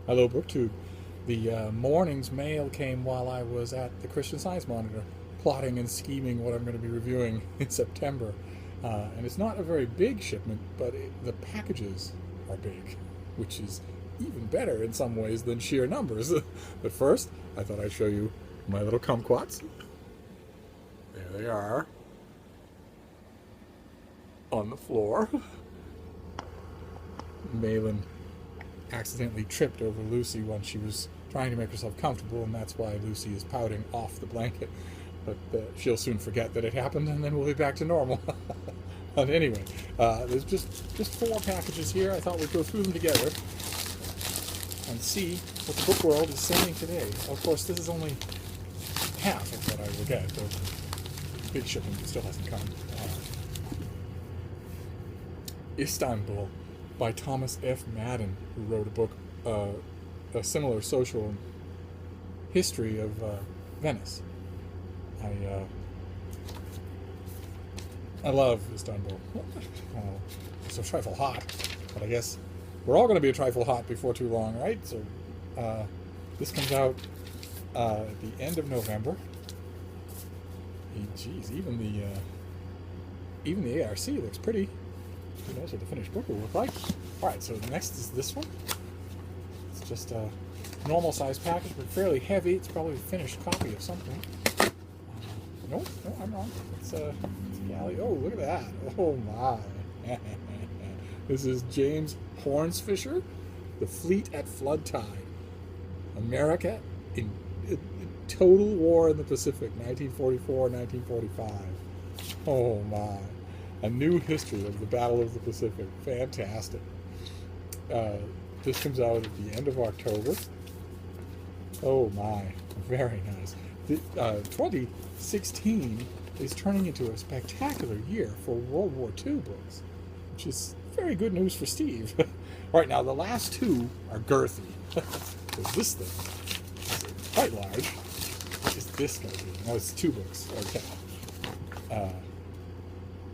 Hello, BookTube. The morning's mail came while I was at the Christian Science Monitor, plotting and scheming what I'm going to be reviewing in September. And it's not a very big shipment, but the packages are big, which is even better in some ways than sheer numbers. But first, I thought I'd show you my little kumquats. There they are, on the floor. Malin accidentally tripped over Lucy when she was trying to make herself comfortable, and that's why Lucy is pouting off the blanket. But she'll soon forget that it happened, and then we'll be back to normal. But anyway, there's just 4 packages here. I thought we'd go through them together and see what the book world is saying today. Of course, this is only half of what I will get. The big shipment still hasn't come. Istanbul by Thomas F. Madden, who wrote a book, a similar social history of Venice. I love Istanbul. It's a trifle hot, but I guess we're all going to be a trifle hot before too long, right? So this comes out at the end of November. Geez, even the ARC looks pretty. Who knows what the finished book will look like? Alright, so next is this one. It's just a normal size package, but fairly heavy. It's probably a finished copy of something. No, I'm wrong. It's a galley. Oh, look at that. Oh my. This is James Hornsfisher, The Fleet at Flood Tide. America in Total War in the Pacific, 1944-1945. Oh my. A new history of the Battle of the Pacific. Fantastic. This comes out at the end of October. Oh my, very nice. 2016 is turning into a spectacular year for World War II books, which is very good news for Steve. Right now, the last 2 are girthy. Because this thing is quite large. What is this going to be? No, it's 2 books. Okay.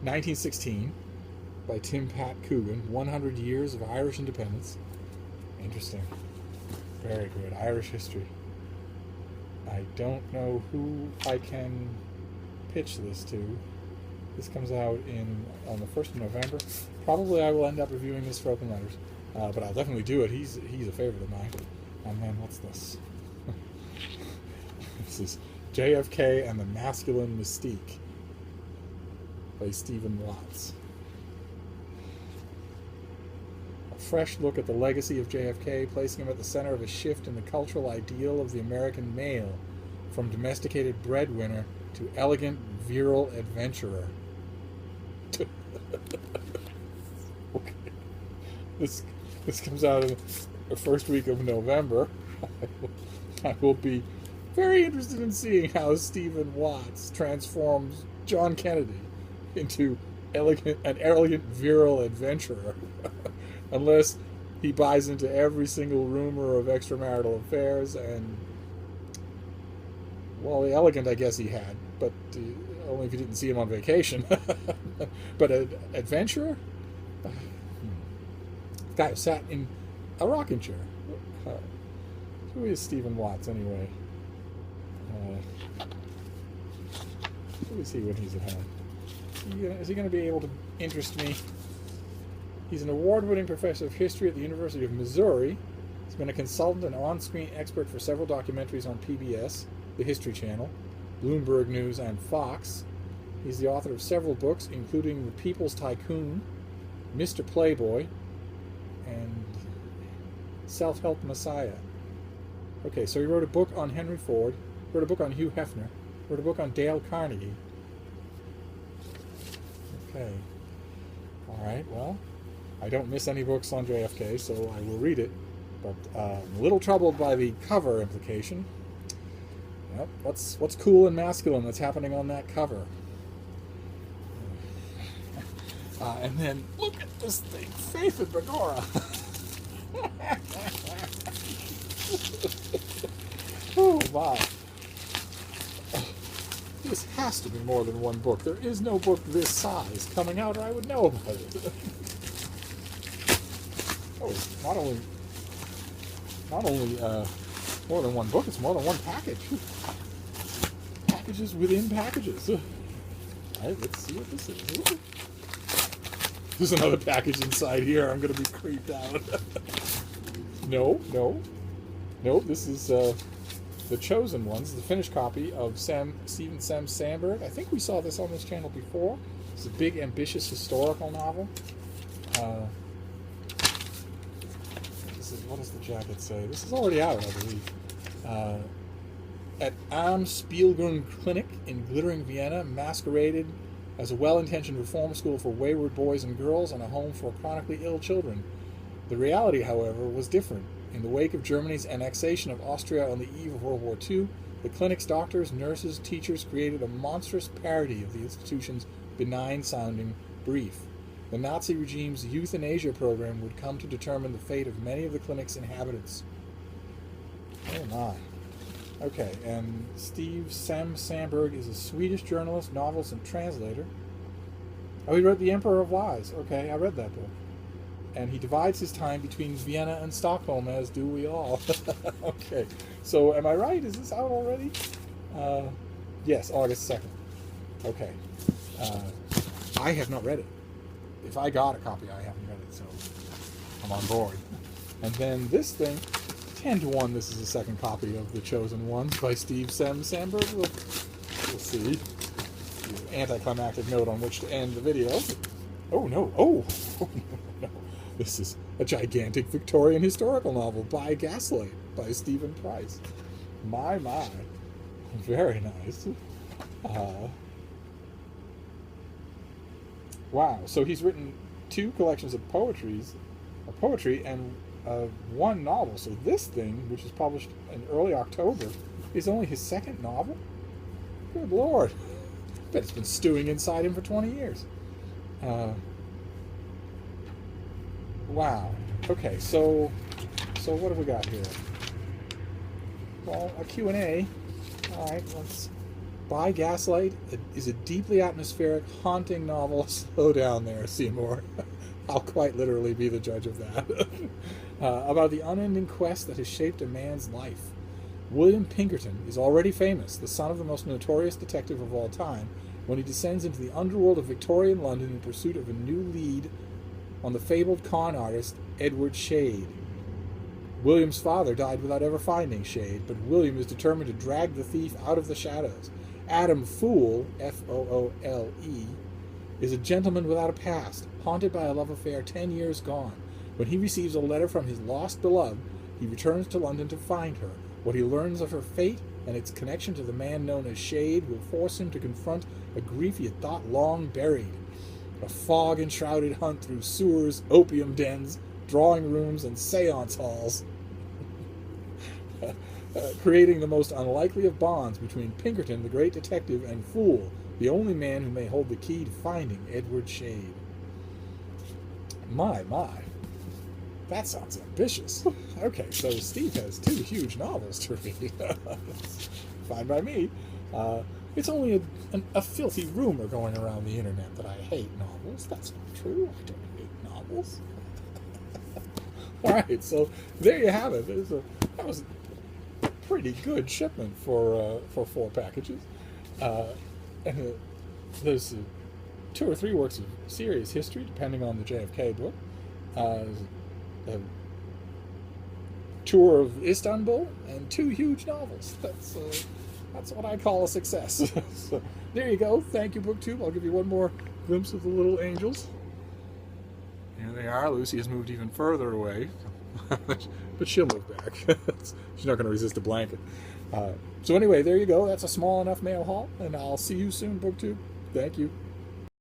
1916 by Tim Pat Coogan, 100 Years of Irish Independence. Interesting. Very good. Irish history. I don't know who I can pitch this to. This comes out on the 1st of November. Probably I will end up reviewing this for Open Letters. But I'll definitely do it. He's a favorite of mine. And then what's this? This is JFK and the Masculine Mystique by Stephen Watts. A fresh look at the legacy of JFK, placing him at the center of a shift in the cultural ideal of the American male, from domesticated breadwinner to elegant, virile adventurer. Okay. This comes out in the first week of November. I will be very interested in seeing how Stephen Watts transforms John Kennedy into an elegant, virile adventurer. Unless he buys into every single rumor of extramarital affairs, and, well, the elegant I guess he had, but only if you didn't see him on vacation. But an adventurer? Guy who sat in a rocking chair. Who is Stephen Watts, anyway? Who is he when he's at home? Is he going to be able to interest me? He's an award-winning professor of history at the University of Missouri. He's been a consultant and on-screen expert for several documentaries on PBS, the History Channel, Bloomberg News, and Fox. He's the author of several books, including The People's Tycoon, Mr. Playboy, and Self-Help Messiah. Okay, so he wrote a book on Henry Ford, wrote a book on Hugh Hefner, wrote a book on Dale Carnegie. Okay. All right, well, I don't miss any books on JFK, so I will read it, but I'm a little troubled by the cover implication. Yep, what's cool and masculine that's happening on that cover? And then, look at this thing, Faith and Begorra. Oh, my. This has to be more than one book. There is no book this size coming out, or I would know about it. Oh, not not only more than one book, it's more than one package. Packages within packages. All right, let's see what this is. There's another package inside here. I'm going to be creeped out. No. This is The Chosen Ones, the finished copy of Stephen Sandberg. I think we saw this on this channel before. It's a big, ambitious historical novel. What does the jacket say? This is already out, I believe. At Am Spielgrund Clinic in glittering Vienna, masqueraded as a well-intentioned reform school for wayward boys and girls and a home for chronically ill children. The reality, however, was different. In the wake of Germany's annexation of Austria on the eve of World War II, the clinic's doctors, nurses, teachers created a monstrous parody of the institution's benign-sounding brief. The Nazi regime's euthanasia program would come to determine the fate of many of the clinic's inhabitants. Oh my. Okay, and Steve Sandberg is a Swedish journalist, novelist, and translator. Oh, he wrote The Emperor of Lies. Okay, I read that book. And he divides his time between Vienna and Stockholm, as do we all. Okay, so am I right? Is this out already? Yes, August 2nd. Okay. I have not read it. If I got a copy, I haven't read it, so I'm on board. And then this thing, 10-1, this is the second copy of The Chosen Ones by Steve Sandberg. We'll see. Anticlimactic note on which to end the video. Oh, no. Oh, no. This is a gigantic Victorian historical novel by Gaslight by Stephen Price. My. Very nice. Wow. So he's written 2 collections of poetry and one novel. So this thing, which is published in early October, is only his second novel? Good Lord. I bet it's been stewing inside him for 20 years. Wow. Okay, so what have we got here? Well, a Q&A. All right, let's... By Gaslight is a deeply atmospheric, haunting novel. Slow down there, Seymour. I'll quite literally be the judge of that. About the unending quest that has shaped a man's life. William Pinkerton is already famous, the son of the most notorious detective of all time, when he descends into the underworld of Victorian London in pursuit of a new lead on the fabled con artist Edward Shade. William's father died without ever finding Shade, but William is determined to drag the thief out of the shadows. Adam Foole, F-O-O-L-E, is a gentleman without a past, haunted by a love affair 10 years gone. When he receives a letter from his lost beloved, he returns to London to find her. What he learns of her fate and its connection to the man known as Shade will force him to confront a grief he had thought long buried. A fog-enshrouded hunt through sewers, opium dens, drawing rooms, and seance halls, creating the most unlikely of bonds between Pinkerton, the great detective, and Foole, the only man who may hold the key to finding Edward Shade. My. That sounds ambitious. Okay, so Steve has 2 huge novels to read. Fine by me. It's only a filthy rumor going around the internet that I hate novels. That's not true. I don't hate novels. All right, so there you have it. That was a pretty good shipment for 4 packages. And there's 2 or 3 works of serious history, depending on the JFK book. A tour of Istanbul, and 2 huge novels. That's what I call a success. So there you go. Thank you, BookTube. I'll give you one more glimpse of the little angels. Here they are. Lucy has moved even further away, but she'll move back. She's not going to resist a blanket. So anyway, there you go. That's a small enough mail haul, and I'll see you soon, BookTube. Thank you.